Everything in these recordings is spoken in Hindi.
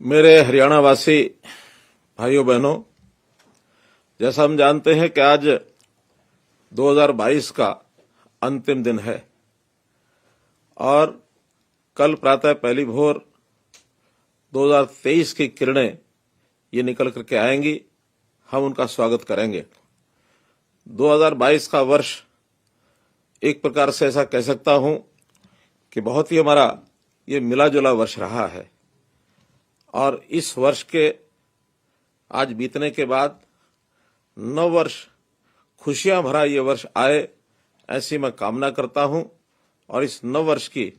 मेरे हरियाणा वासी भाइयों बहनों, जैसा हम जानते हैं कि आज 2022 का अंतिम दिन है और कल प्रातः पहली भोर 2023 की किरणें ये निकल करके आएंगी। हम उनका स्वागत करेंगे। 2022 का वर्ष एक प्रकार से ऐसा कह सकता हूं कि बहुत ही हमारा ये मिला जुला वर्ष रहा है और इस वर्ष के आज बीतने के बाद नव वर्ष खुशियां भरा ये वर्ष आए, ऐसी मैं कामना करता हूं और इस नव वर्ष की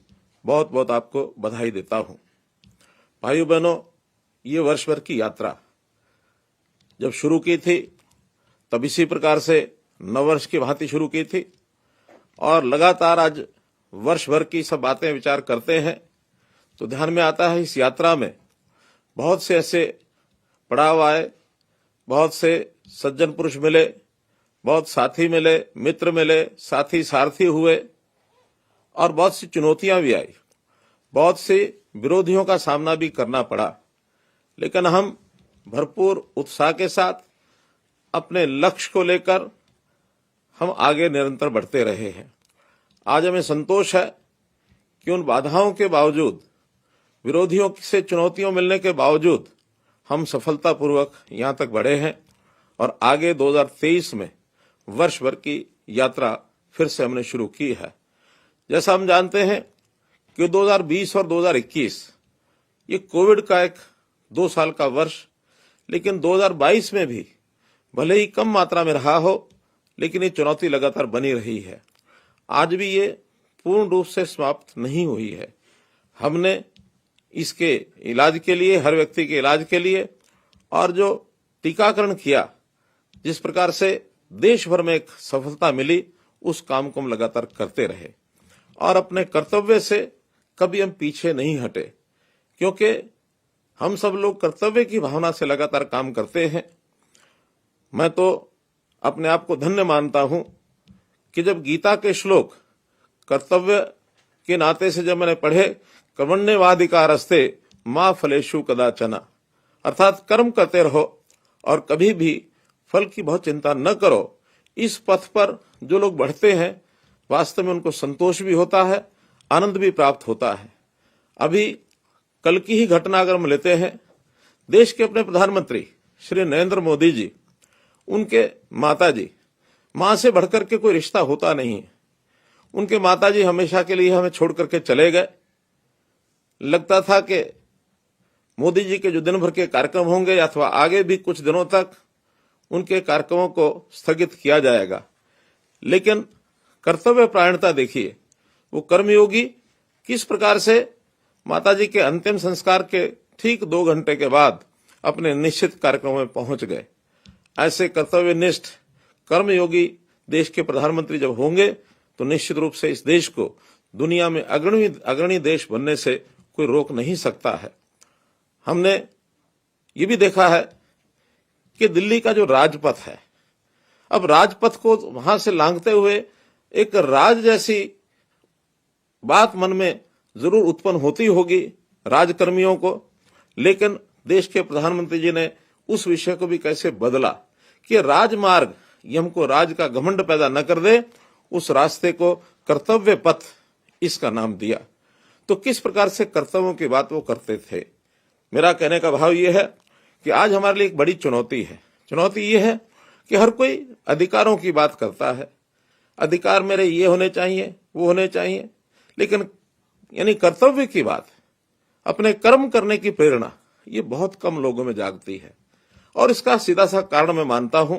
बहुत बहुत आपको बधाई देता हूं। भाइयों बहनों, ये वर्ष भर की यात्रा जब शुरू की थी तब इसी प्रकार से नव वर्ष की भांति शुरू की थी और लगातार आज वर्ष भर की सब बातें विचार करते हैं तो ध्यान में आता है इस यात्रा में बहुत से ऐसे पड़ाव आए, बहुत से सज्जन पुरुष मिले, बहुत साथी मिले, मित्र मिले, साथी सारथी हुए और बहुत सी चुनौतियां भी आई, बहुत से विरोधियों का सामना भी करना पड़ा। लेकिन हम भरपूर उत्साह के साथ अपने लक्ष्य को लेकर हम आगे निरंतर बढ़ते रहे हैं। आज हमें संतोष है कि उन बाधाओं के बावजूद, विरोधियों से चुनौतियों मिलने के बावजूद हम सफलतापूर्वक यहां तक बढ़े हैं और आगे 2023 में वर्ष भर की यात्रा फिर से हमने शुरू की है। जैसा हम जानते हैं कि 2020 और 2021 ये कोविड का एक 2 साल का वर्ष, लेकिन 2022 में भी भले ही कम मात्रा में रहा हो, लेकिन ये चुनौती लगातार बनी रही है। आज भी ये पूर्ण रूप से समाप्त नहीं हुई है। हमने इसके इलाज के लिए, हर व्यक्ति के इलाज के लिए और जो टीकाकरण किया, जिस प्रकार से देश भर में एक सफलता मिली, उस काम को हम लगातार करते रहे और अपने कर्तव्य से कभी हम पीछे नहीं हटे, क्योंकि हम सब लोग कर्तव्य की भावना से लगातार काम करते हैं। मैं तो अपने आप को धन्य मानता हूं कि जब गीता के श्लोक कर्तव्य के नाते से जब मैंने पढ़े, कर्मण्येवाधिकारस्ते मा फलेषु कदाचन, अर्थात कर्म करते रहो और कभी भी फल की बहुत चिंता न करो। इस पथ पर जो लोग बढ़ते हैं वास्तव में उनको संतोष भी होता है, आनंद भी प्राप्त होता है। अभी कल की ही घटना अगर हम लेते हैं, देश के अपने प्रधानमंत्री श्री नरेंद्र मोदी जी, उनके माताजी, मां से बढ़कर के कोई रिश्ता होता नहीं है। उनके माताजी हमेशा के लिए हमें छोड़ करके चले गए। लगता था कि मोदी जी के जो दिन भर के कार्यक्रम होंगे अथवा आगे भी कुछ दिनों तक उनके कार्यक्रमों को स्थगित किया जाएगा, लेकिन कर्तव्य परायणता देखिए, वो कर्मयोगी किस प्रकार से माताजी के अंतिम संस्कार के ठीक 2 घंटे के बाद अपने निश्चित कार्यक्रमों में पहुंच गए। ऐसे कर्तव्यनिष्ठ कर्मयोगी देश के प्रधानमंत्री जब होंगे तो निश्चित रूप से इस देश को दुनिया में अग्रणी देश बनने से कोई रोक नहीं सकता है। हमने ये भी देखा है कि दिल्ली का जो राजपथ है, अब राजपथ को वहां से लांघते हुए एक राज जैसी बात मन में जरूर उत्पन्न होती होगी राजकर्मियों को, लेकिन देश के प्रधानमंत्री जी ने उस विषय को भी कैसे बदला कि राजमार्ग ये हमको राज का घमंड पैदा न कर दे, उस रास्ते को कर्तव्य पथ इसका नाम दिया। तो किस प्रकार से कर्तव्यों की बात वो करते थे। मेरा कहने का भाव ये है कि आज हमारे लिए एक बड़ी चुनौती है। चुनौती ये है कि हर कोई अधिकारों की बात करता है, अधिकार मेरे ये होने चाहिए, वो होने चाहिए, लेकिन यानी कर्तव्य की बात, अपने कर्म करने की प्रेरणा, ये बहुत कम लोगों में जागती है। और इसका सीधा सा कारण मैं मानता हूं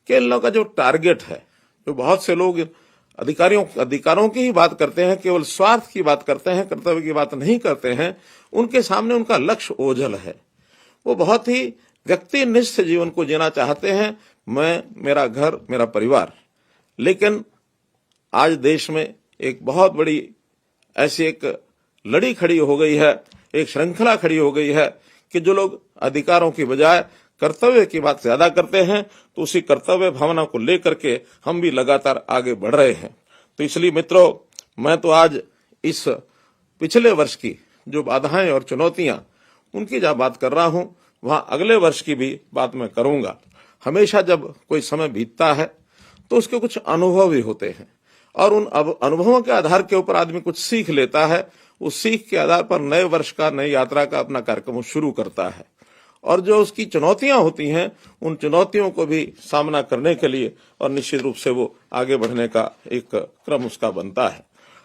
कि इन लोगों का जो टारगेट है, जो बहुत से लोग अधिकारों की ही बात करते हैं, केवल स्वार्थ की बात करते हैं, कर्तव्य की बात नहीं करते हैं, उनके सामने उनका लक्ष्य ओझल है। वो बहुत ही व्यक्तिनिष्ठ जीवन को जीना चाहते हैं, मैं, मेरा घर, मेरा परिवार। लेकिन आज देश में एक बहुत बड़ी ऐसी एक लड़ी खड़ी हो गई है, एक श्रृंखला खड़ी हो गई है कि जो लोग अधिकारों की बजाय कर्तव्य की बात ज्यादा करते हैं, तो उसी कर्तव्य भावना को लेकर के हम भी लगातार आगे बढ़ रहे हैं। तो इसलिए मित्रों, मैं तो आज इस पिछले वर्ष की जो बाधाएं और चुनौतियां उनकी जहां बात कर रहा हूं वहां अगले वर्ष की भी बात मैं करूंगा। हमेशा जब कोई समय बीतता है तो उसके कुछ अनुभव भी होते हैं और उन अनुभवों के आधार के ऊपर आदमी कुछ सीख लेता है। उस सीख के आधार पर नए वर्ष का, नई यात्रा का अपना कार्यक्रम शुरू करता है और जो उसकी चुनौतियां होती हैं उन चुनौतियों को भी सामना करने के लिए और निश्चित रूप से वो आगे बढ़ने का एक क्रम उसका बनता है।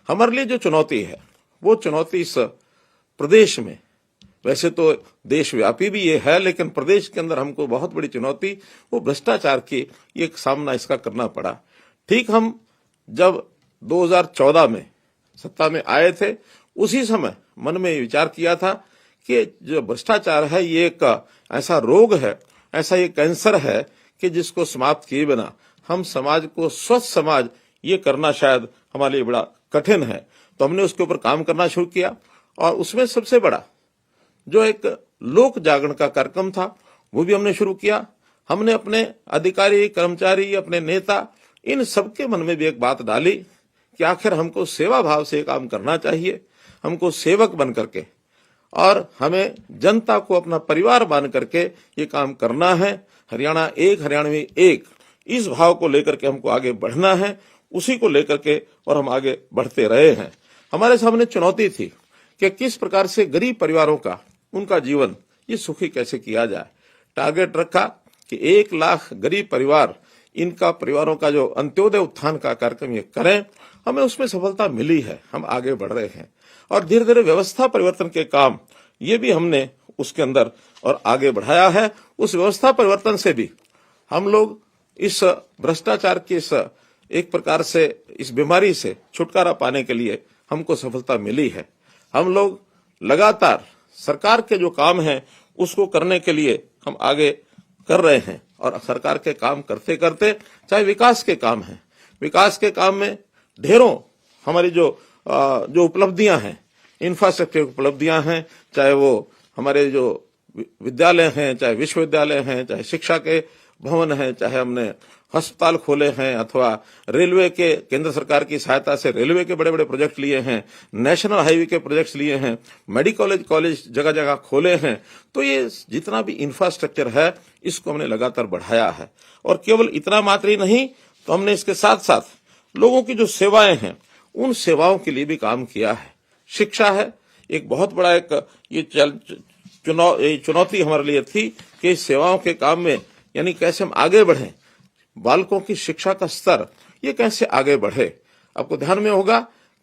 हमारे लिए जो चुनौती है वो चुनौती इस प्रदेश में, वैसे तो देशव्यापी भी ये है, लेकिन प्रदेश के अंदर हमको बहुत बड़ी चुनौती वो भ्रष्टाचार की एक सामना इसका करना पड़ा। ठीक हम जब 2014 में सत्ता में आए थे उसी समय मन में विचार किया था कि जो भ्रष्टाचार है ये एक ऐसा रोग है, ऐसा ये कैंसर है कि जिसको समाप्त किए बिना हम समाज को स्वस्थ समाज ये करना शायद हमारे लिए बड़ा कठिन है। तो हमने उसके ऊपर काम करना शुरू किया और उसमें सबसे बड़ा जो एक लोक जागरण का कार्यक्रम था वो भी हमने शुरू किया। हमने अपने अधिकारी, कर्मचारी, अपने नेता, इन सबके मन में भी एक बात डाली कि आखिर हमको सेवा भाव से काम करना चाहिए, हमको सेवक बन करके और हमें जनता को अपना परिवार मान करके ये काम करना है। हरियाणा एक, हरियाणवी एक, इस भाव को लेकर के हमको आगे बढ़ना है, उसी को लेकर के और हम आगे बढ़ते रहे हैं। हमारे सामने चुनौती थी कि किस प्रकार से गरीब परिवारों का, उनका जीवन ये सुखी कैसे किया जाए। टारगेट रखा कि 1 लाख गरीब परिवार, इनका परिवारों का जो अंत्योदय उत्थान का कार्यक्रम ये करें। हमें उसमें सफलता मिली है, हम आगे बढ़ रहे हैं और धीरे धीरे व्यवस्था परिवर्तन के काम ये भी हमने उसके अंदर और आगे बढ़ाया है। उस व्यवस्था परिवर्तन से भी हम लोग इस भ्रष्टाचार की इस एक प्रकार से इस बीमारी से छुटकारा पाने के लिए हमको सफलता मिली है। हम लोग लगातार सरकार के जो काम है उसको करने के लिए हम आगे कर रहे हैं और सरकार के काम करते करते, चाहे विकास के काम हैं, विकास के काम में ढेरों हमारी जो उपलब्धियां हैं, इंफ्रास्ट्रक्चर उपलब्धियां हैं, चाहे वो हमारे जो विद्यालय हैं, चाहे विश्वविद्यालय हैं, चाहे शिक्षा के भवन हैं, चाहे हमने अस्पताल खोले हैं अथवा रेलवे के केंद्र सरकार की सहायता से रेलवे के बड़े बड़े प्रोजेक्ट लिए हैं, नेशनल हाईवे के प्रोजेक्ट्स लिए हैं, मेडिकल कॉलेज जगह जगह खोले हैं। तो ये जितना भी इंफ्रास्ट्रक्चर है इसको हमने लगातार बढ़ाया है और केवल इतना मात्र ही नहीं, तो हमने इसके साथ साथ लोगों की जो सेवाएं हैं उन सेवाओं के लिए भी काम किया है। शिक्षा है एक बहुत बड़ा एक ये चुनौती हमारे लिए थी कि इस सेवाओं के काम में यानी कैसे हम आगे बढ़ें, बालकों की शिक्षा का स्तर ये कैसे आगे बढ़े। आपको ध्यान में होगा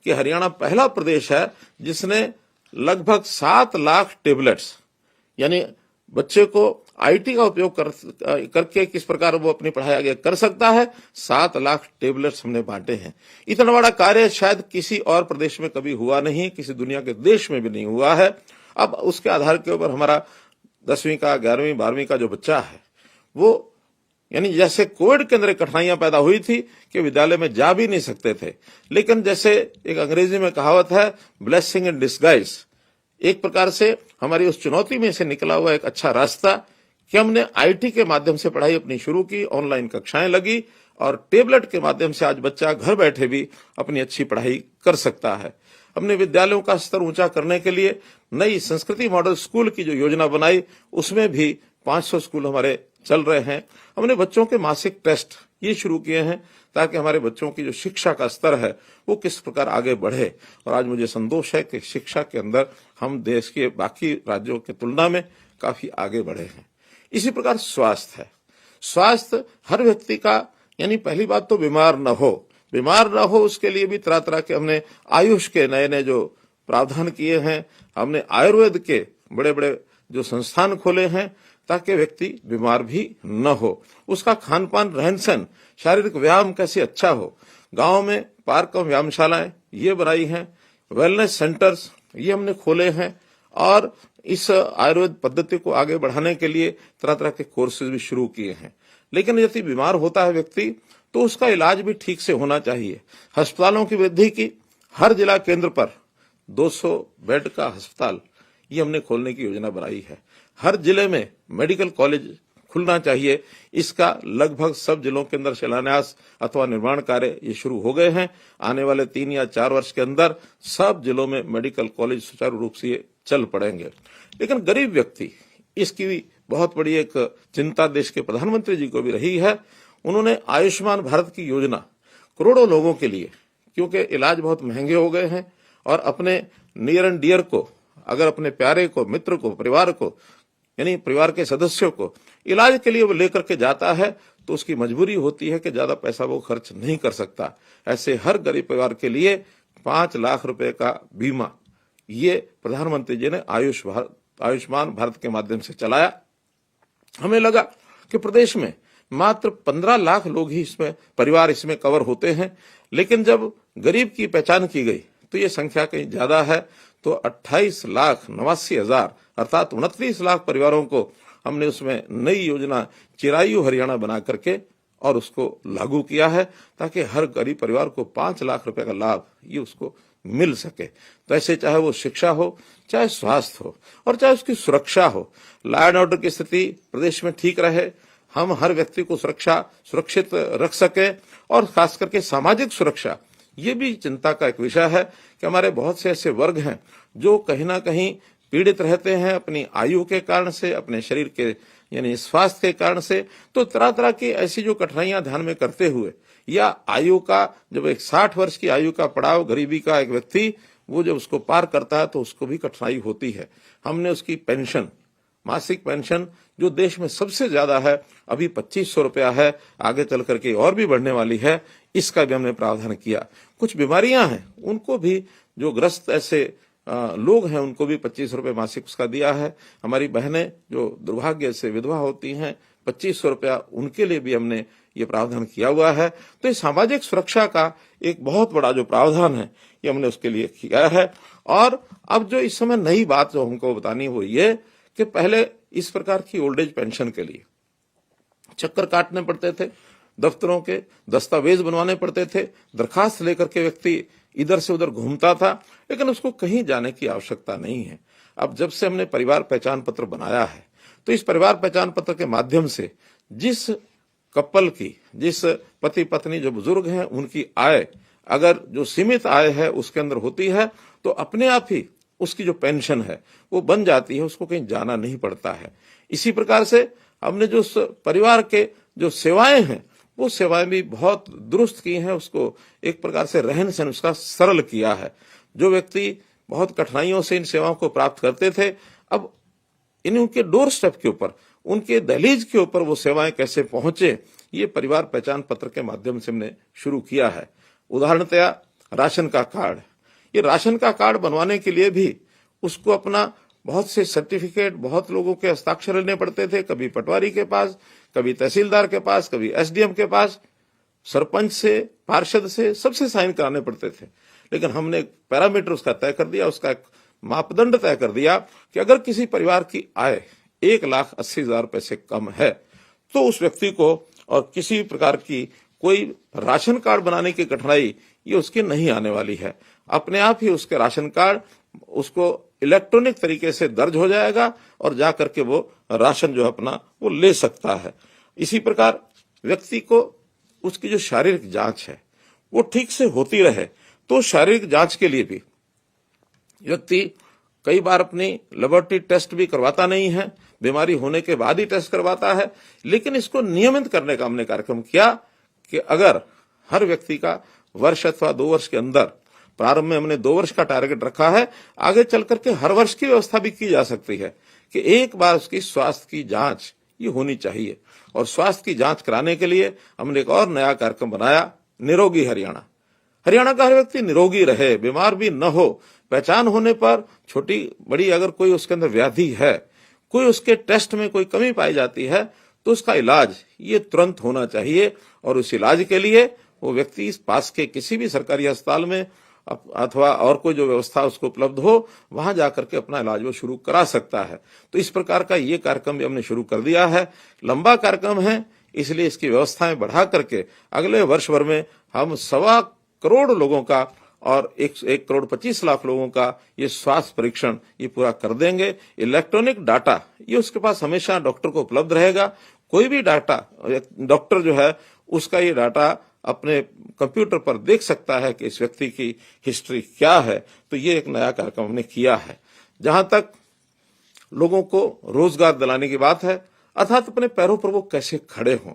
कि हरियाणा पहला प्रदेश है जिसने लगभग 7 लाख टेबलेट्स, यानी बच्चे को आईटी का उपयोग करके किस प्रकार वो अपनी पढ़ाई आगे कर सकता है, 7 लाख टेबलेट्स हमने बांटे हैं। इतना बड़ा कार्य शायद किसी और प्रदेश में कभी हुआ नहीं, किसी दुनिया के देश में भी नहीं हुआ है। अब उसके आधार के ऊपर हमारा 10वीं का, 11वीं, 12वीं का जो बच्चा है वो, यानी जैसे कोविड के अंदर कठिनाइयां पैदा हुई थी कि विद्यालय में जा भी नहीं सकते थे, लेकिन जैसे एक अंग्रेजी में कहावत है, ब्लेसिंग इन डिस्गाइज, एक प्रकार से हमारी उस चुनौती में से निकला हुआ एक अच्छा रास्ता कि हमने आईटी के माध्यम से पढ़ाई अपनी शुरू की, ऑनलाइन कक्षाएं लगी और टेबलेट के माध्यम से आज बच्चा घर बैठे भी अपनी अच्छी पढ़ाई कर सकता है। हमने विद्यालयों का स्तर ऊंचा करने के लिए नई संस्कृति मॉडल स्कूल की जो योजना बनाई, उसमें भी 500 स्कूल हमारे चल रहे हैं। हमने बच्चों के मासिक टेस्ट ये शुरू किए हैं ताकि हमारे बच्चों की जो शिक्षा का स्तर है वो किस प्रकार आगे बढ़े और आज मुझे संतोष है कि शिक्षा के अंदर हम देश के बाकी राज्यों की तुलना में काफी आगे बढ़े हैं। इसी प्रकार स्वास्थ्य है, स्वास्थ्य हर व्यक्ति का, यानी पहली बात तो बीमार न हो उसके लिए भी तरह तरह के हमने आयुष के नए नए जो प्रावधान किए हैं, हमने आयुर्वेद के बड़े बड़े जो संस्थान खोले हैं ताकि व्यक्ति बीमार भी न हो। उसका खान पान, रहन सहन, शारीरिक व्यायाम कैसे अच्छा हो। गांव में पार्क और व्यायामशालाएं ये बनाई हैं, वेलनेस सेंटर्स ये हमने खोले हैं और इस आयुर्वेद पद्धति को आगे बढ़ाने के लिए तरह तरह के कोर्सेज भी शुरू किए हैं। लेकिन यदि बीमार होता है व्यक्ति तो उसका इलाज भी ठीक से होना चाहिए। अस्पतालों की वृद्धि की, हर जिला केंद्र पर 200 बेड का अस्पताल ये हमने खोलने की योजना बनाई है। हर जिले में मेडिकल कॉलेज खुलना चाहिए। इसका लगभग सब जिलों के अंदर शिलान्यास अथवा निर्माण कार्य ये शुरू हो गए हैं। आने वाले 3 या 4 वर्ष के अंदर सब जिलों में मेडिकल कॉलेज सुचारू रूप से चल पड़ेंगे। लेकिन गरीब व्यक्ति, इसकी भी बहुत बड़ी एक चिंता देश के प्रधानमंत्री जी को भी रही है। उन्होंने आयुष्मान भारत की योजना करोड़ों लोगों के लिए, क्योंकि इलाज बहुत महंगे हो गए हैं और अपने नियर एंड डियर को, अगर अपने प्यारे को, मित्र को, परिवार को, यानी परिवार के सदस्यों को इलाज के लिए वो लेकर के जाता है तो उसकी मजबूरी होती है कि ज्यादा पैसा वो खर्च नहीं कर सकता। ऐसे हर गरीब परिवार के लिए 5 लाख रुपए का बीमा ये प्रधानमंत्री जी ने आयुष्मान भारत के माध्यम से चलाया। हमें लगा कि प्रदेश में मात्र 15 लाख लोग ही परिवार इसमें कवर होते हैं, लेकिन जब गरीब की पहचान की गई तो ये संख्या कहीं ज्यादा है। तो 28,89,000 अर्थात 29 लाख परिवारों को हमने उसमें नई योजना चिरायु हरियाणा बना करके और उसको लागू किया है, ताकि हर गरीब परिवार को 5 लाख रुपए का लाभ ये उसको मिल सके। तो ऐसे चाहे वो शिक्षा हो, चाहे स्वास्थ्य हो और चाहे उसकी सुरक्षा हो, लॉ एंड ऑर्डर की स्थिति प्रदेश में ठीक रहे, हम हर व्यक्ति को सुरक्षित रख सके और खास करके सामाजिक सुरक्षा, ये भी चिंता का एक विषय है कि हमारे बहुत से ऐसे वर्ग हैं जो कहीं ना कहीं पीड़ित रहते हैं अपनी आयु के कारण से, अपने शरीर के यानी स्वास्थ्य के कारण से। तो तरह तरह की ऐसी जो कठिनाइयां ध्यान में करते हुए, या आयु का जब एक 60 वर्ष की आयु का पड़ाव गरीबी का एक व्यक्ति वो जब उसको पार करता है तो उसको भी कठिनाई होती है। हमने उसकी पेंशन, मासिक पेंशन जो देश में सबसे ज्यादा है, अभी 2500 रुपया है, आगे चल करके और भी बढ़ने वाली है, इसका भी हमने प्रावधान किया। कुछ बीमारियां हैं उनको भी, जो ग्रस्त ऐसे लोग हैं उनको भी 2500 रुपये मासिक उसका दिया है। हमारी बहनें जो दुर्भाग्य से विधवा होती हैं, 2500 रुपया उनके लिए भी हमने ये प्रावधान किया हुआ है। तो इस सामाजिक सुरक्षा का एक बहुत बड़ा जो प्रावधान है ये हमने उसके लिए किया है। और अब जो इस समय नई बात जो हमको बतानी वो ये कि पहले इस प्रकार की ओल्ड एज पेंशन के लिए चक्कर काटने पड़ते थे, दफ्तरों के दस्तावेज बनवाने पड़ते थे, दरखास्त लेकर के व्यक्ति इधर से उधर घूमता था, लेकिन उसको कहीं जाने की आवश्यकता नहीं है। अब जब से हमने परिवार पहचान पत्र बनाया है तो इस परिवार पहचान पत्र के माध्यम से जिस कपल की, जिस पति पत्नी जो बुजुर्ग हैं, उनकी आय अगर जो सीमित आय है उसके अंदर होती है तो अपने आप ही उसकी जो पेंशन है वो बन जाती है, उसको कहीं जाना नहीं पड़ता है। इसी प्रकार से हमने जो परिवार के जो सेवाएं हैं वो सेवाएं भी बहुत दुरुस्त की हैं, उसको एक प्रकार से रहन सहन उसका सरल किया है। जो व्यक्ति बहुत कठिनाइयों से इन सेवाओं को प्राप्त करते थे, अब उनके डोर स्टेप के ऊपर, उनके दहलीज के ऊपर वो सेवाएं कैसे पहुंचे, ये परिवार पहचान पत्र के माध्यम से हमने शुरू किया है। उदाहरणतया राशन का कार्ड, ये राशन का कार्ड बनवाने के लिए भी उसको अपना बहुत से सर्टिफिकेट बहुत लोगों के हस्ताक्षर लेने पड़ते थे, कभी पटवारी के पास, कभी तहसीलदार के पास, कभी एसडीएम के पास, सरपंच से, पार्षद से, सबसे साइन कराने पड़ते थे। लेकिन हमने एक पैरामीटर उसका तय कर दिया, उसका एक मापदंड तय कर दिया कि अगर किसी परिवार की आय 1,80,000 रुपए से कम है तो उस व्यक्ति को और किसी प्रकार की कोई राशन कार्ड बनाने की कठिनाई ये उसकी नहीं आने वाली है। अपने आप ही उसके राशन कार्ड उसको इलेक्ट्रॉनिक तरीके से दर्ज हो जाएगा और जाकर के वो राशन जो अपना वो ले सकता है। इसी प्रकार व्यक्ति को उसकी जो शारीरिक जांच है वो ठीक से होती रहे, तो शारीरिक जांच के लिए भी व्यक्ति कई बार अपनी लेबोरेटरी टेस्ट भी करवाता नहीं है, बीमारी होने के बाद ही टेस्ट करवाता है। लेकिन इसको नियमित करने का हमने कार्यक्रम किया कि अगर हर व्यक्ति का वर्ष अथवा 2 वर्ष के अंदर, प्रारंभ में हमने 2 वर्ष का टारगेट रखा है, आगे चल करके हर वर्ष की व्यवस्था भी की जा सकती है कि एक बार उसकी स्वास्थ्य की जांच ये होनी चाहिए। और स्वास्थ्य की जांच कराने के लिए हमने एक और नया कार्यक्रम बनाया, निरोगी हरियाणा। हरियाणा का हर व्यक्ति निरोगी रहे, बीमार भी न हो। पहचान होने पर छोटी बड़ी अगर कोई उसके अंदर व्याधि है, कोई उसके टेस्ट में कोई कमी पाई जाती है तो उसका इलाज ये तुरंत होना चाहिए। और उस इलाज के लिए वो व्यक्ति पास के किसी भी सरकारी अस्पताल में अथवा और कोई जो व्यवस्था उसको उपलब्ध हो वहां जाकर के अपना इलाज वो शुरू करा सकता है। तो इस प्रकार का ये कार्यक्रम भी हमने शुरू कर दिया है। लंबा कार्यक्रम है, इसलिए इसकी व्यवस्थाएं बढ़ा करके अगले वर्ष भर में हम 1.25 करोड़ लोगों का और 1,25,00,000 लोगों का ये स्वास्थ्य परीक्षण ये पूरा कर देंगे। इलेक्ट्रॉनिक डाटा ये उसके पास हमेशा डॉक्टर को उपलब्ध रहेगा। कोई भी डाटा डॉक्टर जो है उसका ये डाटा अपने कंप्यूटर पर देख सकता है कि इस व्यक्ति की हिस्ट्री क्या है। तो ये एक नया कार्यक्रम हमने किया है। जहां तक लोगों को रोजगार दिलाने की बात है, अर्थात अपने पैरों पर वो कैसे खड़े हों,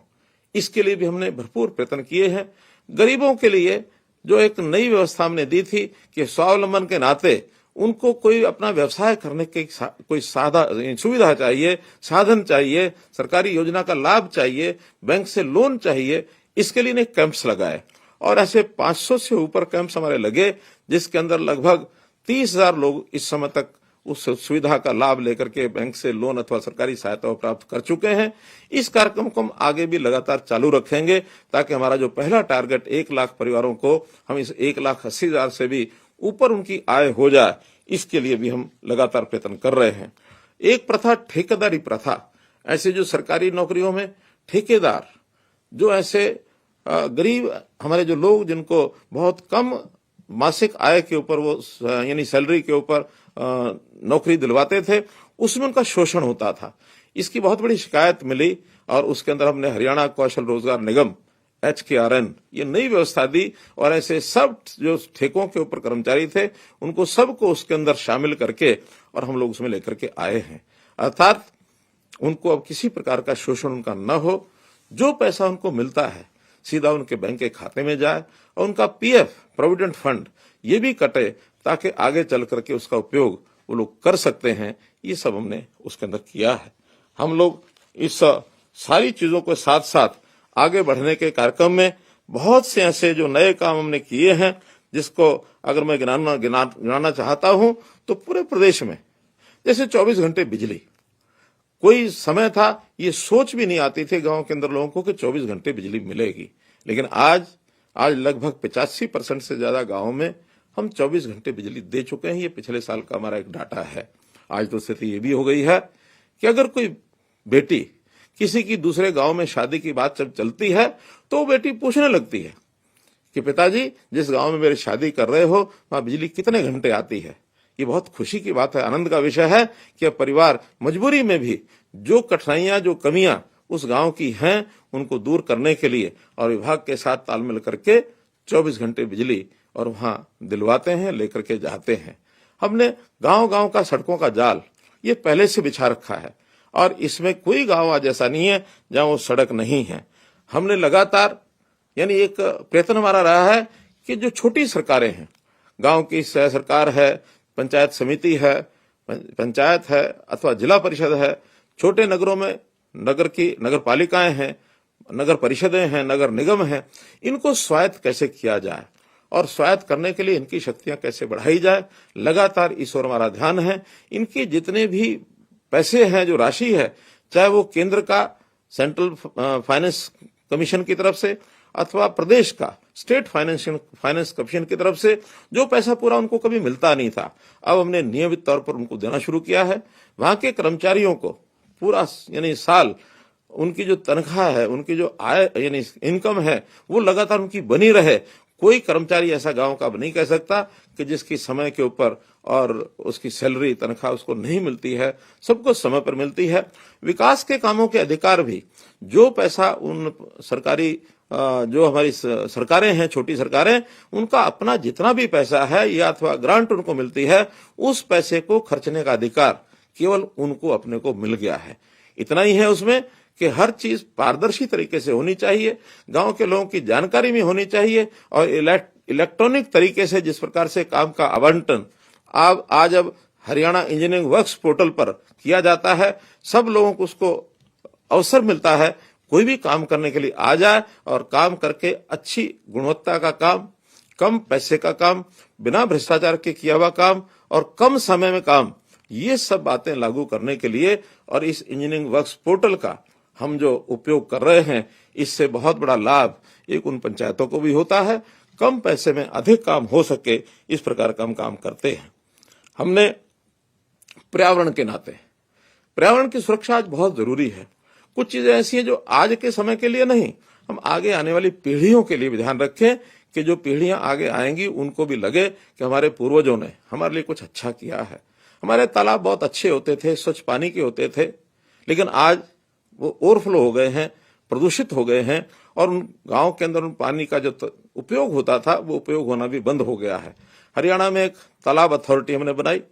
इसके लिए भी हमने भरपूर प्रयत्न किए हैं। गरीबों के लिए जो एक नई व्यवस्था हमने दी थी कि स्वावलंबन के नाते उनको कोई अपना व्यवसाय करने की कोई सुविधा चाहिए, साधन चाहिए, सरकारी योजना का लाभ चाहिए, बैंक से लोन चाहिए, इसके लिए कैंप्स लगाए और ऐसे 500 से ऊपर कैंप्स हमारे लगे, जिसके अंदर लगभग 30,000 लोग इस समय तक उस सुविधा का लाभ लेकर के बैंक से लोन अथवा सरकारी सहायता प्राप्त कर चुके हैं। इस कार्यक्रम को हम आगे भी लगातार चालू रखेंगे ताकि हमारा जो पहला टारगेट 1 लाख परिवारों को हम इस 1,80,000 से भी ऊपर उनकी आय हो जाए, इसके लिए भी हम लगातार प्रयत्न कर रहे हैं। एक प्रथा ठेकेदारी प्रथा, ऐसे जो सरकारी नौकरियों में ठेकेदार, जो ऐसे गरीब हमारे जो लोग जिनको बहुत कम मासिक आय के ऊपर वो यानी सैलरी के ऊपर नौकरी दिलवाते थे, उसमें उनका शोषण होता था। इसकी बहुत बड़ी शिकायत मिली और उसके अंदर हमने हरियाणा कौशल रोजगार निगम HKRN ये नई व्यवस्था दी और ऐसे सब जो ठेकों के ऊपर कर्मचारी थे उनको सबको उसके अंदर शामिल करके और हम लोग उसमें लेकर के आए हैं। अर्थात उनको अब किसी प्रकार का शोषण उनका न हो, जो पैसा उनको मिलता है सीधा उनके बैंक के खाते में जाए और उनका PF प्रोविडेंट फंड ये भी कटे ताकि आगे चल करके उसका उपयोग वो लोग कर सकते हैं। ये सब हमने उसके अंदर किया है। हम लोग इस सारी चीजों को साथ साथ आगे बढ़ने के कार्यक्रम में बहुत से ऐसे जो नए काम हमने किए हैं, जिसको अगर मैं गिनाना चाहता हूं तो पूरे प्रदेश में जैसे 24 घंटे बिजली, कोई समय था ये सोच भी नहीं आती थी गांव के अंदर लोगों को कि 24 घंटे बिजली मिलेगी, लेकिन आज लगभग 85% से ज्यादा गांवों में हम 24 घंटे बिजली दे चुके हैं। ये पिछले साल का हमारा एक डाटा है। आज तो स्थिति ये भी हो गई है कि अगर कोई बेटी किसी की दूसरे गांव में शादी की बात जब चलती है तो बेटी पूछने लगती है कि पिताजी जिस गांव में मेरी शादी कर रहे हो वहां बिजली कितने घंटे आती है। ये बहुत खुशी की बात है, आनंद का विषय है कि अब परिवार मजबूरी में भी जो कठिनाइयां जो कमियां उस गांव की हैं उनको दूर करने के लिए और विभाग के साथ तालमेल करके 24 घंटे बिजली और वहां दिलवाते हैं, लेकर के जाते हैं। हमने गांव-गांव का सड़कों का जाल ये पहले से बिछा रखा है और इसमें कोई गांव आज ऐसा नहीं है जहां वो सड़क नहीं है। हमने लगातार यानी एक प्रयत्न हमारा रहा है कि जो छोटी सरकारें हैं, गांव की सह सरकार है, पंचायत समिति है, पंचायत है अथवा जिला परिषद है, छोटे नगरों में नगर पालिकाएं हैं, नगर परिषदें हैं, नगर निगम हैं, इनको स्वायत्त कैसे किया जाए और स्वायत्त करने के लिए इनकी शक्तियां कैसे बढ़ाई जाए, लगातार इस ओर हमारा ध्यान है। इनके जितने भी पैसे हैं, जो राशि है, चाहे वो केंद्र का सेंट्रल फाइनेंस कमीशन की तरफ से अथवा प्रदेश का स्टेट फाइनेंस कमीशन की तरफ से, जो पैसा पूरा उनको कभी मिलता नहीं था, अब हमने नियमित तौर पर उनको देना शुरू किया है। वहां के कर्मचारियों को पूरा यानी साल उनकी जो तनख्वाह है, उनकी जो आय यानी इनकम है, वो लगातार उनकी बनी रहे। कोई कर्मचारी ऐसा गांव का नहीं कह सकता कि जिसकी समय के ऊपर और उसकी सैलरी तनख्वाह उसको नहीं मिलती है, सबको समय पर मिलती है। विकास के कामों के अधिकार भी, जो पैसा उन सरकारी जो हमारी सरकारें हैं, छोटी सरकारें, उनका अपना जितना भी पैसा है या अथवा ग्रांट उनको मिलती है, उस पैसे को खर्चने का अधिकार केवल उनको अपने को मिल गया है। इतना ही है उसमें कि हर चीज पारदर्शी तरीके से होनी चाहिए, गांव के लोगों की जानकारी में होनी चाहिए और इलेक्ट्रॉनिक तरीके से जिस प्रकार से काम का आवंटन आज अब हरियाणा इंजीनियरिंग वर्क्स पोर्टल पर किया जाता है, सब लोगों को उसको अवसर मिलता है, कोई भी काम करने के लिए आ जाए और काम करके अच्छी गुणवत्ता का काम, कम पैसे का काम, बिना भ्रष्टाचार के किया हुआ काम और कम समय में काम, ये सब बातें लागू करने के लिए और इस इंजीनियरिंग वर्क्स पोर्टल का हम जो उपयोग कर रहे हैं, इससे बहुत बड़ा लाभ एक उन पंचायतों को भी होता है, कम पैसे में अधिक काम हो सके, इस प्रकार का हम काम करते हैं। हमने पर्यावरण के नाते, पर्यावरण की सुरक्षा आज बहुत जरूरी है। कुछ चीजें ऐसी हैं जो आज के समय के लिए नहीं, हम आगे आने वाली पीढ़ियों के लिए भी ध्यान रखें कि जो पीढ़ियां आगे आएंगी उनको भी लगे कि हमारे पूर्वजों ने हमारे लिए कुछ अच्छा किया है। हमारे तालाब बहुत अच्छे होते थे, स्वच्छ पानी के होते थे, लेकिन आज वो ओवरफ्लो हो गए हैं, प्रदूषित हो गए हैं और उन गांव के अंदर उन पानी का जो उपयोग होता था वो उपयोग होना भी बंद हो गया है। हरियाणा में एक तालाब अथॉरिटी हमने बनाई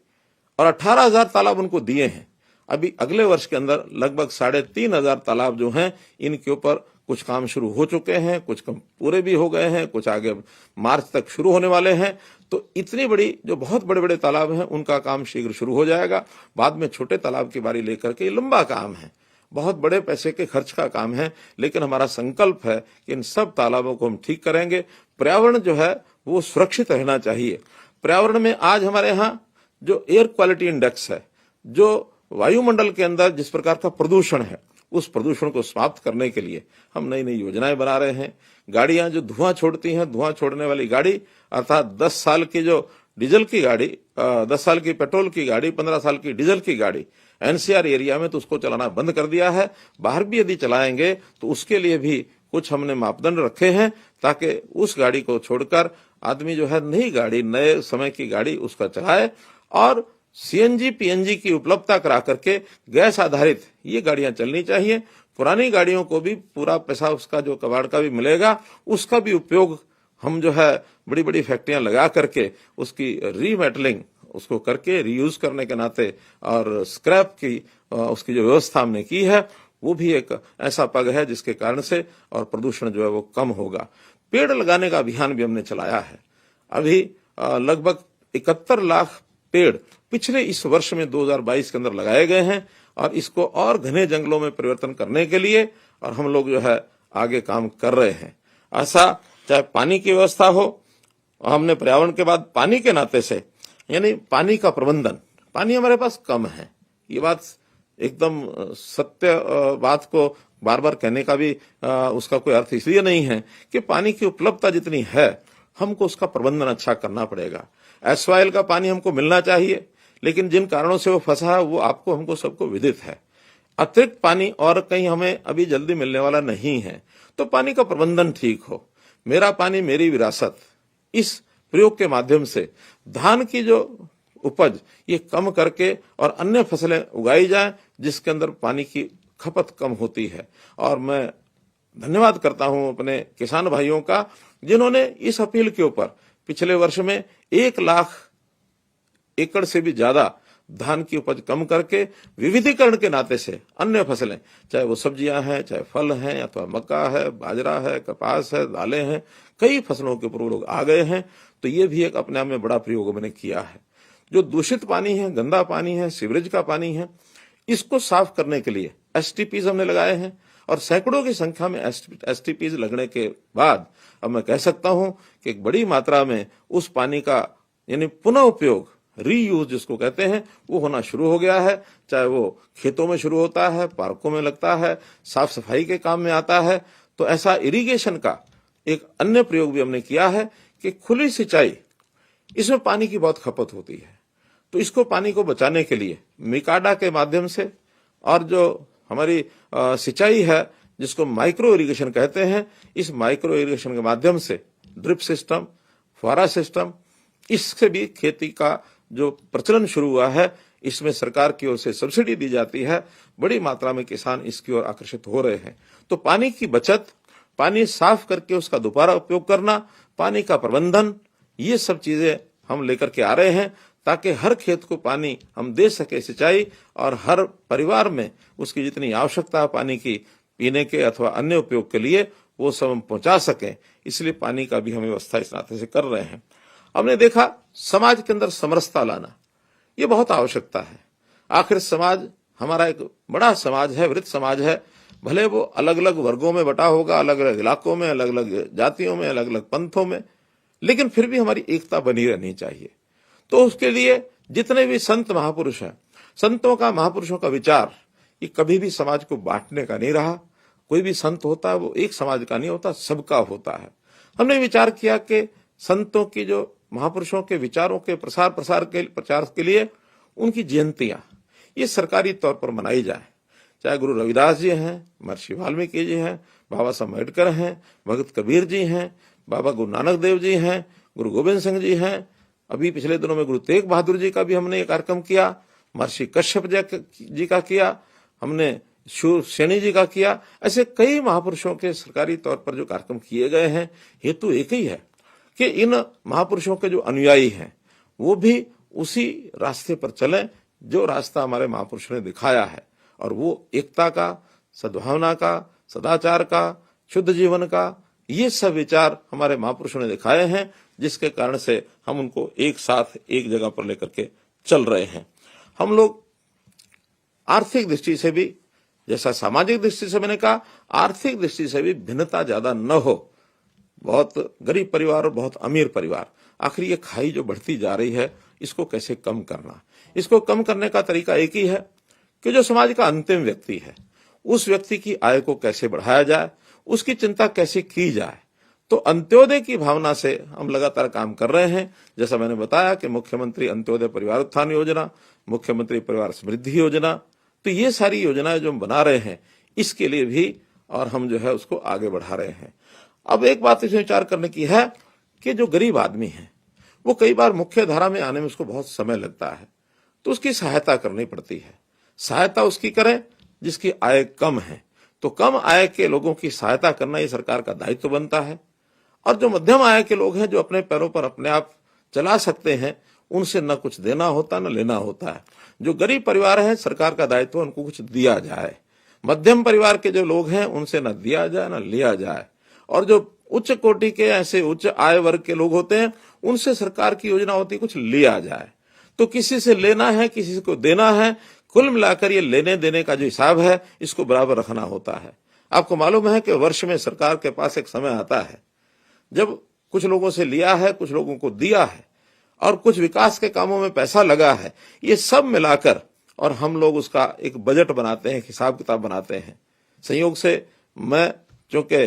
और 18,000 तालाब उनको दिए हैं। अभी अगले वर्ष के अंदर लगभग 3,500 तालाब जो हैं इनके ऊपर कुछ काम शुरू हो चुके हैं, कुछ काम पूरे भी हो गए हैं, कुछ आगे मार्च तक शुरू होने वाले हैं। तो इतनी बड़ी जो बहुत बड़े बड़े तालाब हैं उनका काम शीघ्र शुरू हो जाएगा। बाद में छोटे तालाब की बारी लेकर के लंबा काम है, बहुत बड़े पैसे के खर्च का काम है, लेकिन हमारा संकल्प है कि इन सब तालाबों को हम ठीक करेंगे। पर्यावरण जो है वो सुरक्षित रहना चाहिए। पर्यावरण में आज हमारे यहाँ जो एयर क्वालिटी इंडेक्स है, जो वायुमंडल के अंदर जिस प्रकार का प्रदूषण है, उस प्रदूषण को समाप्त करने के लिए हम नई नई योजनाएं बना रहे हैं। गाड़ियां जो धुआं छोड़ती हैं, धुआं छोड़ने वाली गाड़ी अर्थात 10 साल की जो डीजल की गाड़ी, 10 साल की पेट्रोल की गाड़ी, 15 साल की डीजल की गाड़ी एनसीआर एरिया में तो उसको चलाना बंद कर दिया है। बाहर भी यदि चलाएंगे तो उसके लिए भी कुछ हमने मापदंड रखे हैं, ताकि उस गाड़ी को छोड़कर आदमी जो है नई गाड़ी, नए समय की गाड़ी उसका चलाए। और सीएनजी पीएनजी की उपलब्धता करा करके गैस आधारित ये गाड़ियां चलनी चाहिए। पुरानी गाड़ियों को भी पूरा पैसा उसका जो कबाड़ का भी मिलेगा, उसका भी उपयोग हम जो है बड़ी बड़ी फैक्ट्रियां लगा करके उसकी रीमेटलिंग उसको करके रीयूज करने के नाते और स्क्रैप की उसकी जो व्यवस्था हमने की है वो भी एक ऐसा पग है जिसके कारण से और प्रदूषण जो है वो कम होगा। पेड़ लगाने का अभियान भी हमने चलाया है। अभी लगभग 71 लाख पेड़ पिछले इस वर्ष में 2022 के अंदर लगाए गए हैं और इसको और घने जंगलों में परिवर्तन करने के लिए और हम लोग जो है आगे काम कर रहे हैं। ऐसा चाहे पानी की व्यवस्था हो, हमने पर्यावरण के बाद पानी के नाते से यानी पानी का प्रबंधन, पानी हमारे पास कम है, ये बात एकदम सत्य बात को बार बार कहने का भी उसका कोई अर्थ इसलिए नहीं है कि पानी की उपलब्धता जितनी है हमको उसका प्रबंधन अच्छा करना पड़ेगा। एसवाइल का पानी हमको मिलना चाहिए, लेकिन जिन कारणों से वो फंसा है वो आपको हमको सबको विदित है। अतिरिक्त पानी और कहीं हमें अभी जल्दी मिलने वाला नहीं है, तो पानी का प्रबंधन ठीक हो। मेरा पानी मेरी विरासत, इस प्रयोग के माध्यम से धान की जो उपज ये कम करके और अन्य फसलें उगाई जाएं जिसके अंदर पानी की खपत कम होती है। और मैं धन्यवाद करता हूं अपने किसान भाइयों का जिन्होंने इस अपील के ऊपर पिछले वर्ष में 1 लाख एकड़ से भी ज्यादा धान की उपज कम करके विविधीकरण के नाते से अन्य फसलें, चाहे वो सब्जियां हैं, चाहे फल हैं, अथवा मक्का है, बाजरा है, कपास है, दालें हैं, कई फसलों के ऊपर लोग आ गए हैं। तो ये भी एक अपने आप में बड़ा प्रयोग मैंने किया है। जो दूषित पानी है, गंदा पानी है, सीवरेज का पानी है, इसको साफ करने के लिए एसटीपीज हमने लगाए हैं और सैकड़ों की संख्या में एसटीपीज लगने के बाद अब मैं कह सकता हूं कि एक बड़ी मात्रा में उस पानी का यानी पुनः उपयोग, रीयूज जिसको कहते हैं, वो होना शुरू हो गया है। चाहे वो खेतों में शुरू होता है, पार्कों में लगता है, साफ सफाई के काम में आता है। तो ऐसा इरिगेशन का एक अन्य प्रयोग भी हमने किया है कि खुली सिंचाई, इसमें पानी की बहुत खपत होती है, तो इसको पानी को बचाने के लिए मिकाडा के माध्यम से और जो हमारी सिंचाई है जिसको माइक्रो इरिगेशन कहते हैं, इस माइक्रो इरिगेशन के माध्यम से ड्रिप सिस्टम, फुहारा सिस्टम, इससे भी खेती का जो प्रचलन शुरू हुआ है, इसमें सरकार की ओर से सब्सिडी दी जाती है। बड़ी मात्रा में किसान इसकी ओर आकर्षित हो रहे हैं। तो पानी की बचत, पानी साफ करके उसका दोबारा उपयोग करना, पानी का प्रबंधन, ये सब चीजें हम लेकर के आ रहे हैं ताकि हर खेत को पानी हम दे सके सिंचाई, और हर परिवार में उसकी जितनी आवश्यकता है पानी की पीने के अथवा अन्य उपयोग के लिए वो सब हम पहुंचा सकें। इसलिए पानी का भी हम व्यवस्था इस नाते से कर रहे हैं। हमने देखा समाज के अंदर समरसता लाना, ये बहुत आवश्यकता है। आखिर समाज हमारा एक बड़ा समाज है, वृत्त समाज है, भले वो अलग अलग वर्गों में बटा होगा, अलग अलग इलाकों में, अलग अलग जातियों में, अलग अलग पंथों में, लेकिन फिर भी हमारी एकता बनी रहनी चाहिए। तो उसके लिए जितने भी संत महापुरुष हैं, संतों का, महापुरुषों का विचार ये कभी भी समाज को बांटने का नहीं रहा। कोई भी संत होता है वो एक समाज का नहीं होता, सबका होता है। हमने विचार किया कि संतों की जो महापुरुषों के विचारों के प्रचार के लिए उनकी जयंतियां ये सरकारी तौर पर मनाई जाए। चाहे गुरु रविदास जी हैं, महर्षि वाल्मीकि जी हैं, बाबा साहब अम्बेडकर हैं, भगत कबीर जी हैं, बाबा गुरु नानक देव जी हैं, गुरु गोविंद सिंह जी हैं, अभी पिछले दिनों में गुरु तेग बहादुर जी का भी हमने एक कार्यक्रम किया, महर्षि कश्यप जी का किया, हमने शूरसेनी जी का किया। ऐसे कई महापुरुषों के सरकारी तौर पर जो कार्यक्रम किए गए हैं, हेतु एक ही है कि इन महापुरुषों के जो अनुयायी हैं वो भी उसी रास्ते पर चलें जो रास्ता हमारे महापुरुषों ने दिखाया है, और वो एकता का, सद्भावना का, सदाचार का, शुद्ध जीवन का, ये सब विचार हमारे महापुरुषों ने दिखाए हैं, जिसके कारण से हम उनको एक साथ एक जगह पर लेकर के चल रहे हैं। हम लोग आर्थिक दृष्टि से भी, जैसा सामाजिक दृष्टि से मैंने कहा, आर्थिक दृष्टि से भी भिन्नता ज्यादा न हो। बहुत गरीब परिवार और बहुत अमीर परिवार, आखिर ये खाई जो बढ़ती जा रही है, इसको कैसे कम करना। इसको कम करने का तरीका एक ही है कि जो समाज का अंतिम व्यक्ति है, उस व्यक्ति की आय को कैसे बढ़ाया जाए, उसकी चिंता कैसे की जाए। तो अंत्योदय की भावना से हम लगातार काम कर रहे हैं। जैसा मैंने बताया कि मुख्यमंत्री अंत्योदय परिवार उत्थान योजना, मुख्यमंत्री परिवार समृद्धि योजना, तो ये सारी योजनाएं जो हम बना रहे हैं, इसके लिए भी और हम जो है उसको आगे बढ़ा रहे हैं। अब एक बात इसमें विचार करने की है कि जो गरीब आदमी है, वो कई बार मुख्य धारा में आने में उसको बहुत समय लगता है, तो उसकी सहायता करनी पड़ती है। सहायता उसकी करें जिसकी आय कम है, तो कम आय के लोगों की सहायता करना ये सरकार का दायित्व बनता है। और जो मध्यम आय के लोग हैं, जो अपने पैरों पर अपने आप चला सकते हैं, उनसे न कुछ देना होता न लेना होता है। जो गरीब परिवार है, सरकार का दायित्व उनको कुछ दिया जाए। मध्यम परिवार के जो लोग हैं, उनसे न दिया जाए न लिया जाए। और जो उच्च कोटि के, ऐसे उच्च आय वर्ग के लोग होते हैं, उनसे सरकार की योजना होती है कुछ लिया जाए। तो किसी से लेना है, किसी को देना है, कुल मिलाकर ये लेने देने का जो हिसाब है, इसको बराबर रखना होता है। आपको मालूम है कि वर्ष में सरकार के पास एक समय आता है जब कुछ लोगों से लिया है, कुछ लोगों को दिया है, और कुछ विकास के कामों में पैसा लगा है। ये सब मिलाकर और हम लोग उसका एक बजट बनाते हैं, हिसाब किताब बनाते हैं। संयोग से मैं चूंकि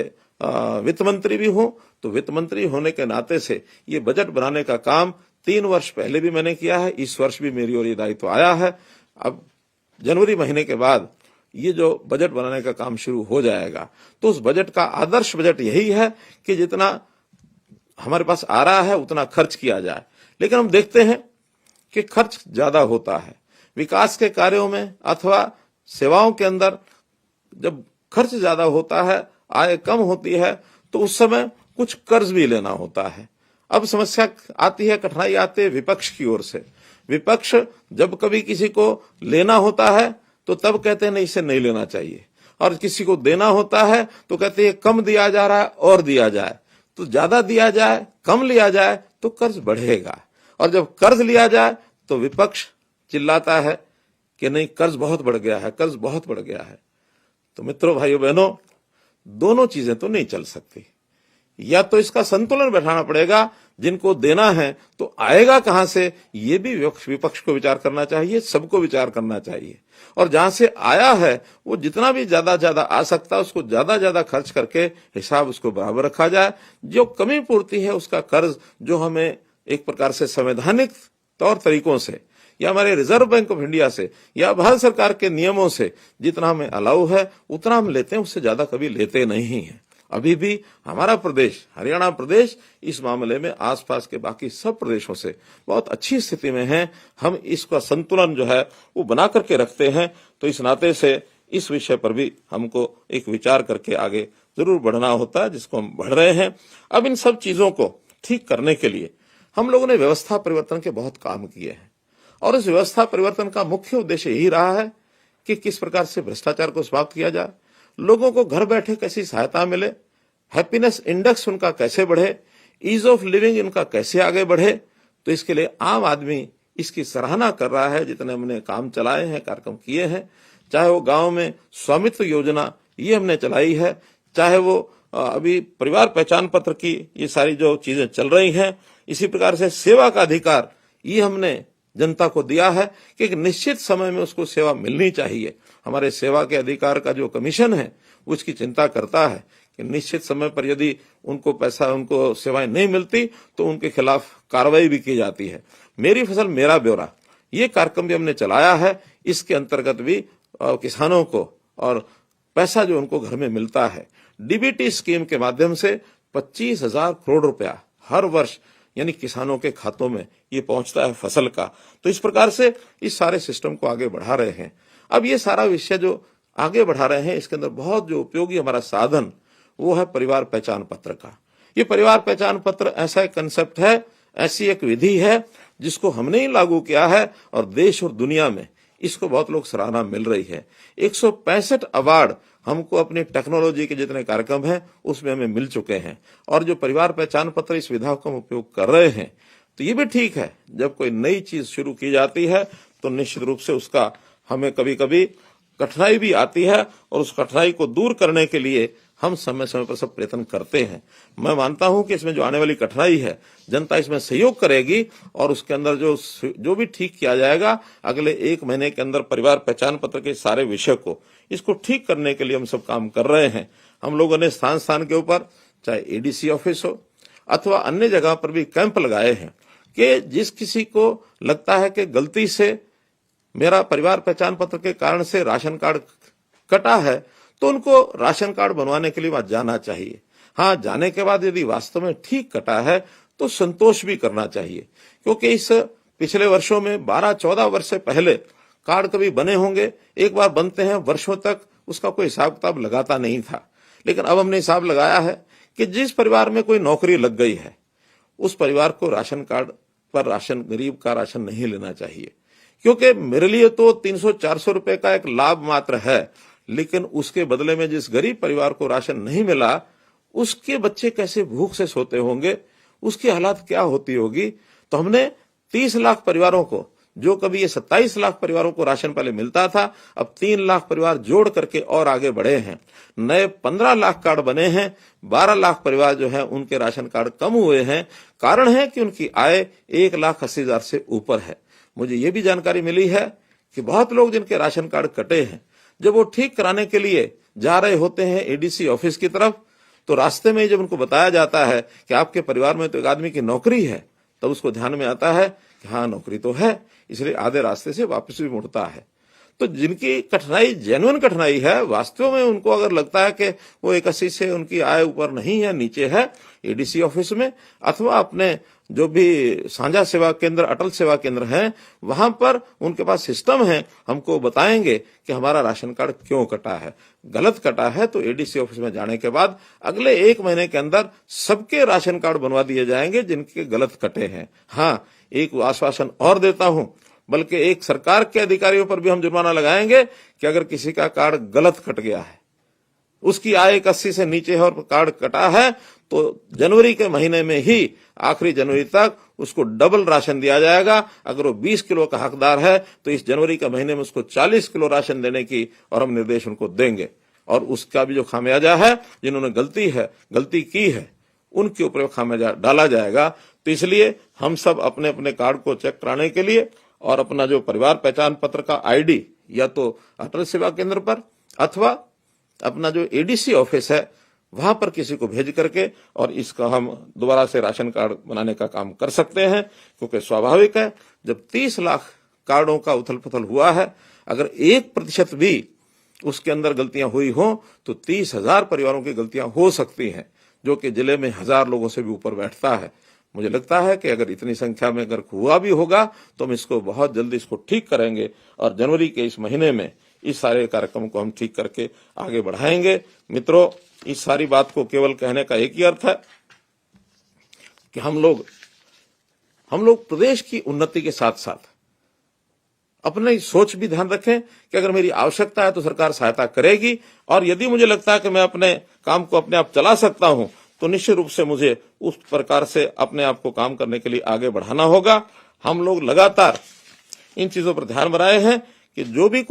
वित्त मंत्री भी हूं, तो वित्त मंत्री होने के नाते से ये बजट बनाने का काम 3 वर्ष पहले भी मैंने किया है। इस वर्ष भी मेरी ओर ये दायित्व आया है। अब जनवरी महीने के बाद ये जो बजट बनाने का काम शुरू हो जाएगा, तो उस बजट का आदर्श बजट यही है कि जितना हमारे पास आ रहा है उतना खर्च किया जाए। लेकिन हम देखते हैं कि खर्च ज्यादा होता है विकास के कार्यों में अथवा सेवाओं के अंदर। जब खर्च ज्यादा होता है, आय कम होती है, तो उस समय कुछ कर्ज भी लेना होता है। अब समस्या आती है, कठिनाई आती है विपक्ष की ओर से। विपक्ष जब कभी किसी को लेना होता है तो तब कहते हैं नहीं, इसे नहीं लेना चाहिए, और किसी को देना होता है तो कहते हैं कम दिया जा रहा है और दिया जाए। तो ज्यादा दिया जाए, कम लिया जाए तो कर्ज बढ़ेगा, और जब कर्ज लिया जाए तो विपक्ष चिल्लाता है कि नहीं, कर्ज बहुत बढ़ गया है, कर्ज बहुत बढ़ गया है। तो मित्रों, भाइयों बहनों, दोनों चीजें तो नहीं चल सकती। या तो इसका संतुलन बैठाना पड़ेगा, जिनको देना है तो आएगा कहां से, ये भी विपक्ष को विचार करना चाहिए, सबको विचार करना चाहिए। और जहां से आया है वो जितना भी ज्यादा आ सकता है, उसको ज्यादा खर्च करके हिसाब उसको बराबर रखा जाए। जो कमी पूर्ति है उसका कर्ज, जो हमें एक प्रकार से संवैधानिक तौर तरीकों से या हमारे रिजर्व बैंक ऑफ इंडिया से या भारत सरकार के नियमों से जितना हमें अलाउ है उतना हम लेते हैं, उससे ज्यादा कभी लेते नहीं है। अभी भी हमारा प्रदेश, हरियाणा प्रदेश, इस मामले में आसपास के बाकी सब प्रदेशों से बहुत अच्छी स्थिति में है। हम इसका संतुलन जो है वो बना करके रखते हैं। तो इस नाते से इस विषय पर भी हमको एक विचार करके आगे जरूर बढ़ना होता है, जिसको हम बढ़ रहे हैं। अब इन सब चीजों को ठीक करने के लिए हम लोगों ने व्यवस्था परिवर्तन के बहुत काम किए हैं, और इस व्यवस्था परिवर्तन का मुख्य उद्देश्य यही रहा है कि किस प्रकार से भ्रष्टाचार को समाप्त किया जाए, लोगों को घर बैठे कैसी सहायता मिले, हैप्पीनेस इंडेक्स उनका कैसे बढ़े, ईज ऑफ लिविंग इनका कैसे आगे बढ़े। तो इसके लिए आम आदमी इसकी सराहना कर रहा है। जितने हमने काम चलाए हैं, कार्यक्रम किए हैं, चाहे वो गांव में स्वामित्व योजना ये हमने चलाई है, चाहे वो अभी परिवार पहचान पत्र की ये सारी जो चीजें चल रही हैं, इसी प्रकार से सेवा का अधिकार ये हमने जनता को दिया है कि एक निश्चित समय में उसको सेवा मिलनी चाहिए। हमारे सेवा के अधिकार का जो कमीशन है वो इसकी चिंता करता है कि निश्चित समय पर यदि उनको पैसा, उनको सेवाएं नहीं मिलती तो उनके खिलाफ कार्रवाई भी की जाती है। मेरी फसल मेरा ब्यौरा ये कार्यक्रम भी हमने चलाया है। इसके अंतर्गत भी किसानों को और पैसा जो उनको घर में मिलता है, डीबीटी स्कीम के माध्यम से 25,000 करोड़ रुपया हर वर्ष यानी किसानों के खातों में ये पहुंचता है फसल का। तो इस प्रकार से इस सारे सिस्टम को आगे बढ़ा रहे हैं। अब ये सारा विषय जो आगे बढ़ा रहे हैं, इसके अंदर बहुत जो उपयोगी हमारा साधन वो है परिवार पहचान पत्र का। ये परिवार पहचान पत्र ऐसा एक कंसेप्ट है, ऐसी एक विधि है जिसको हमने ही लागू किया है और देश और दुनिया में इसको बहुत लोग सराहना मिल रही है। 165 अवार्ड हमको अपनी टेक्नोलॉजी के जितने कार्यक्रम हैं उसमें हमें मिल चुके हैं। और जो परिवार पहचान पत्र इस विधा का हम उपयोग कर रहे हैं, तो ये भी ठीक है। जब कोई नई चीज शुरू की जाती है तो निश्चित रूप से उसका हमें कभी कभी कठिनाई भी आती है और उस कठिनाई को दूर करने के लिए हम समय समय पर सब प्रयत्न करते हैं। मैं मानता हूं कि इसमें जो आने वाली कठिनाई है जनता इसमें सहयोग करेगी और उसके अंदर जो भी ठीक किया जाएगा अगले 1 महीने के अंदर परिवार पहचान पत्र के सारे विषय को इसको ठीक करने के लिए हम सब काम कर रहे हैं। हम लोगों ने स्थान स्थान के ऊपर चाहे एडीसी ऑफिस हो अथवा अन्य जगह पर भी कैंप लगाए हैं कि जिस किसी को लगता है कि गलती से मेरा परिवार पहचान पत्र के कारण से राशन कार्ड कटा है तो उनको राशन कार्ड बनवाने के लिए वहां जाना चाहिए। हाँ, जाने के बाद यदि वास्तव में ठीक कटा है तो संतोष भी करना चाहिए, क्योंकि इस पिछले वर्षों में 12-14 वर्ष से पहले कार्ड कभी बने होंगे, एक बार बनते हैं वर्षों तक उसका कोई हिसाब किताब लगाता नहीं था। लेकिन अब हमने हिसाब लगाया है कि जिस परिवार में कोई नौकरी लग गई है उस परिवार को राशन कार्ड पर राशन, गरीब का राशन नहीं लेना चाहिए, क्योंकि मेरे लिए तो 300-400 रुपए का एक लाभ मात्र है, लेकिन उसके बदले में जिस गरीब परिवार को राशन नहीं मिला उसके बच्चे कैसे भूख से सोते होंगे, उसकी हालात क्या होती होगी। तो हमने 30 लाख परिवारों को, जो कभी ये 27 लाख परिवारों को राशन पहले मिलता था, अब 3 लाख परिवार जोड़ करके और आगे बढ़े हैं। नए 15 लाख कार्ड बने हैं। 12 लाख परिवार जो है उनके राशन कार्ड कम हुए हैं। कारण है कि उनकी आय 1,80,000 से ऊपर है। मुझे ये भी जानकारी मिली है कि बहुत लोग जिनके राशन कार्ड कटे हैं, जब वो ठीक कराने के लिए जा रहे होते हैं एडीसी ऑफिस की तरफ, तो रास्ते में जब उनको बताया जाता है कि आपके परिवार में तो एक आदमी की नौकरी है, तब उसको ध्यान में आता है कि हाँ, नौकरी तो है, इसलिए आधे रास्ते से वापस भी मुड़ता है। तो जिनकी कठिनाई जेन्युइन कठिनाई है, वास्तव में उनको अगर लगता है कि वो 81 से उनकी आय ऊपर नहीं है, नीचे है, एडीसी ऑफिस में अथवा अपने जो भी साझा सेवा केंद्र, अटल सेवा केंद्र हैं, वहां पर उनके पास सिस्टम है, हमको बताएंगे कि हमारा राशन कार्ड क्यों कटा है। गलत कटा है तो एडीसी ऑफिस में जाने के बाद अगले 1 महीने के अंदर सबके राशन कार्ड बनवा दिए जाएंगे जिनके गलत कटे हैं। हाँ, एक आश्वासन और देता हूं, बल्कि एक सरकार के अधिकारियों पर भी हम जुर्माना लगाएंगे कि अगर किसी का कार्ड गलत कट गया है, उसकी आय 81 से नीचे है और कार्ड कटा है, तो जनवरी के महीने में ही आखिरी जनवरी तक उसको डबल राशन दिया जाएगा। अगर वो 20 किलो का हकदार है तो इस जनवरी के महीने में उसको 40 किलो राशन देने की और हम निर्देश उनको देंगे। और उसका भी जो खामियाजा है, जिन्होंने गलती की है, उनके ऊपर खामियाजा डाला जाएगा। तो इसलिए हम सब अपने अपने कार्ड को चेक कराने के लिए और अपना जो परिवार पहचान पत्र का आईडी या तो अटल सेवा केंद्र पर अथवा अपना जो एडीसी ऑफिस है वहां पर किसी को भेज करके और इसका हम दोबारा से राशन कार्ड बनाने का काम कर सकते हैं। क्योंकि स्वाभाविक है, जब 30 लाख कार्डों का उथल पुथल हुआ है, अगर 1% भी उसके अंदर गलतियां हुई हो तो 30,000 परिवारों की गलतियां हो सकती हैं, जो कि जिले में 1000 लोगों से भी ऊपर बैठता है। मुझे लगता है कि अगर इतनी संख्या में अगर हुआ भी होगा तो हम इसको बहुत जल्दी इसको ठीक करेंगे और जनवरी के इस महीने में इस सारे कार्यक्रम को हम ठीक करके आगे बढ़ाएंगे। मित्रों, इस सारी बात को केवल कहने का एक ही अर्थ है कि हम लोग प्रदेश की उन्नति के साथ साथ अपनी सोच भी ध्यान रखें कि अगर मेरी आवश्यकता है तो सरकार सहायता करेगी, और यदि मुझे लगता है कि मैं अपने काम को अपने आप चला सकता हूं तो निश्चित रूप से मुझे उस प्रकार से अपने आप को काम करने के लिए आगे बढ़ाना होगा। हम लोग लगातार इन चीजों पर ध्यान बनाए हैं कि जो भी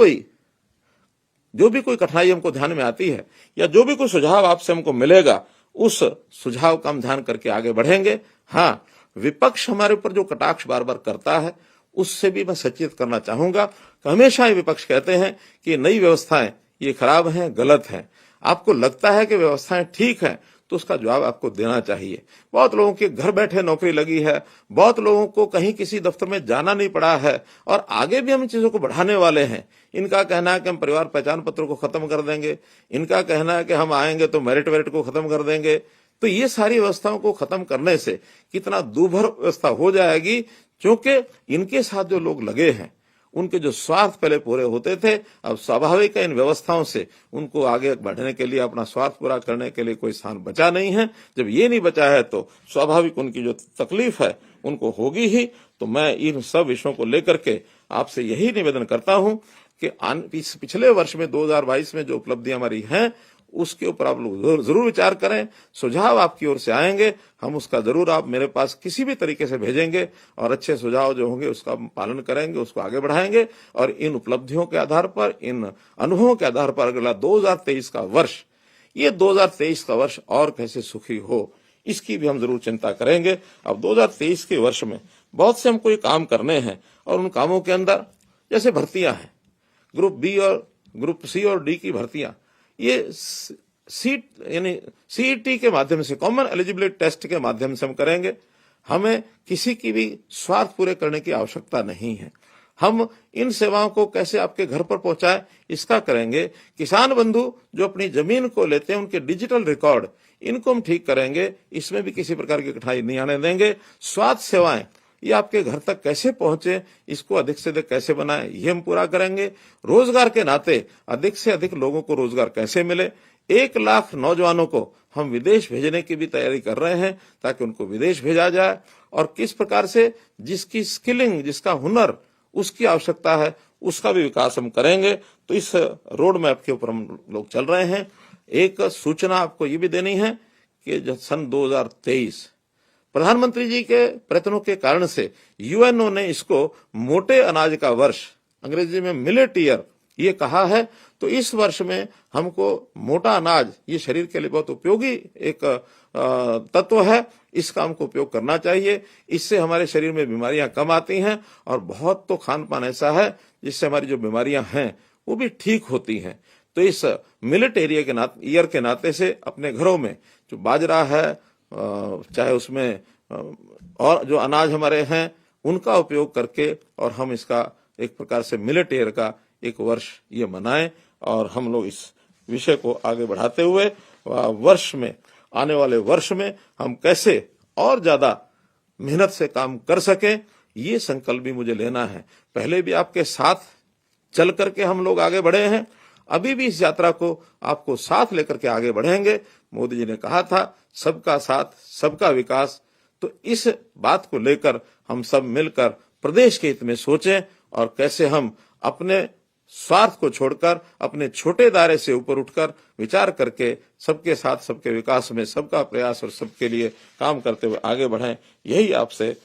कोई कठिनाई हमको ध्यान में आती है या जो भी कोई सुझाव आपसे हमको मिलेगा, उस सुझाव का हम ध्यान करके आगे बढ़ेंगे। हाँ, विपक्ष हमारे ऊपर जो कटाक्ष बार बार करता है उससे भी मैं सचेत करना चाहूंगा कि हमेशा ये विपक्ष कहते हैं कि नई व्यवस्थाएं ये खराब हैं, गलत हैं। आपको लगता है कि व्यवस्थाएं ठीक हैं तो उसका जवाब आपको देना चाहिए। बहुत लोगों के घर बैठे नौकरी लगी है, बहुत लोगों को कहीं किसी दफ्तर में जाना नहीं पड़ा है, और आगे भी हम इन चीजों को बढ़ाने वाले हैं। इनका कहना है कि हम परिवार पहचान पत्र को खत्म कर देंगे, इनका कहना है कि हम आएंगे तो मेरिट वेरिट को खत्म कर देंगे। तो ये सारी व्यवस्थाओं को खत्म करने से कितना दूभर व्यवस्था हो जाएगी, क्योंकि इनके साथ जो लोग लगे हैं उनके जो स्वार्थ पहले पूरे होते थे, अब स्वाभाविक है इन व्यवस्थाओं से उनको आगे बढ़ने के लिए, अपना स्वार्थ पूरा करने के लिए कोई स्थान बचा नहीं है। जब ये नहीं बचा है तो स्वाभाविक उनकी जो तकलीफ है उनको होगी ही। तो मैं इन सब विषयों को लेकर के आपसे यही निवेदन करता हूं कि पिछले वर्ष में 2022 में जो उपलब्धियां हमारी हैं उसके ऊपर आप लोग जरूर विचार करें। सुझाव आपकी ओर से आएंगे, हम उसका जरूर आप मेरे पास किसी भी तरीके से भेजेंगे और अच्छे सुझाव जो होंगे उसका पालन करेंगे, उसको आगे बढ़ाएंगे और इन उपलब्धियों के आधार पर, इन अनुभवों के आधार पर अगला 2023 का वर्ष, ये 2023 का वर्ष और कैसे सुखी हो इसकी भी हम जरूर चिंता करेंगे। अब 2023 के वर्ष में बहुत से हमको ये काम करने हैं और उन कामों के अंदर जैसे भर्तियां हैं, ग्रुप बी और ग्रुप सी और डी की भर्तियां, ये सीट यानी सीईटी के माध्यम से, कॉमन एलिजिबिलिटी टेस्ट के माध्यम से हम करेंगे। हमें किसी की भी स्वार्थ पूरे करने की आवश्यकता नहीं है। हम इन सेवाओं को कैसे आपके घर पर पहुंचाए इसका करेंगे। किसान बंधु जो अपनी जमीन को लेते हैं उनके डिजिटल रिकॉर्ड, इनको हम ठीक करेंगे, इसमें भी किसी प्रकार की कठिनाई नहीं आने देंगे। स्वास्थ्य सेवाएं ये आपके घर तक कैसे पहुंचे, इसको अधिक से अधिक कैसे बनाएं, ये हम पूरा करेंगे। रोजगार के नाते अधिक से अधिक लोगों को रोजगार कैसे मिले, 1 लाख नौजवानों को हम विदेश भेजने की भी तैयारी कर रहे हैं ताकि उनको विदेश भेजा जाए। और किस प्रकार से जिसकी स्किलिंग, जिसका हुनर उसकी आवश्यकता है, उसका भी विकास हम करेंगे। तो इस रोड मैप के ऊपर हम लोग चल रहे हैं। एक सूचना आपको ये भी देनी है कि सन 2023 प्रधानमंत्री जी के प्रयत्नों के कारण से यूएनओ ने इसको मोटे अनाज का वर्ष, अंग्रेजी में मिलेट ईयर, ये कहा है। तो इस वर्ष में हमको मोटा अनाज, ये शरीर के लिए बहुत उपयोगी एक तत्व है, इसका हमको उपयोग करना चाहिए। इससे हमारे शरीर में बीमारियां कम आती हैं और बहुत तो खान पान ऐसा है जिससे हमारी जो बीमारियां हैं वो भी ठीक होती हैं। तो इस मिलेट ईयर के नाते से अपने घरों में जो बाजरा है, चाहे उसमें और जो अनाज हमारे हैं उनका उपयोग करके और हम इसका एक प्रकार से मिलेट ईयर का एक वर्ष ये मनाएं और हम लोग इस विषय को आगे बढ़ाते हुए वर्ष में, आने वाले वर्ष में हम कैसे और ज्यादा मेहनत से काम कर सकें, ये संकल्प भी मुझे लेना है। पहले भी आपके साथ चल करके हम लोग आगे बढ़े हैं, अभी भी इस यात्रा को आपको साथ लेकर के आगे बढ़ेंगे। मोदी जी ने कहा था सबका साथ सबका विकास, तो इस बात को लेकर हम सब मिलकर प्रदेश के हित में सोचें और कैसे हम अपने स्वार्थ को छोड़कर अपने छोटे दायरे से ऊपर उठकर विचार करके सबके साथ सबके विकास में सबका प्रयास और सबके लिए काम करते हुए आगे बढ़ें। यही आपसे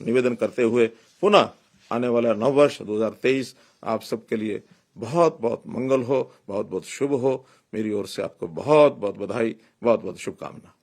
निवेदन करते हुए पुनः आने वाला नववर्ष 2023 आप सबके लिए बहुत बहुत मंगल हो, बहुत बहुत शुभ हो। मेरी ओर से आपको बहुत बहुत बधाई, बहुत बहुत शुभकामना।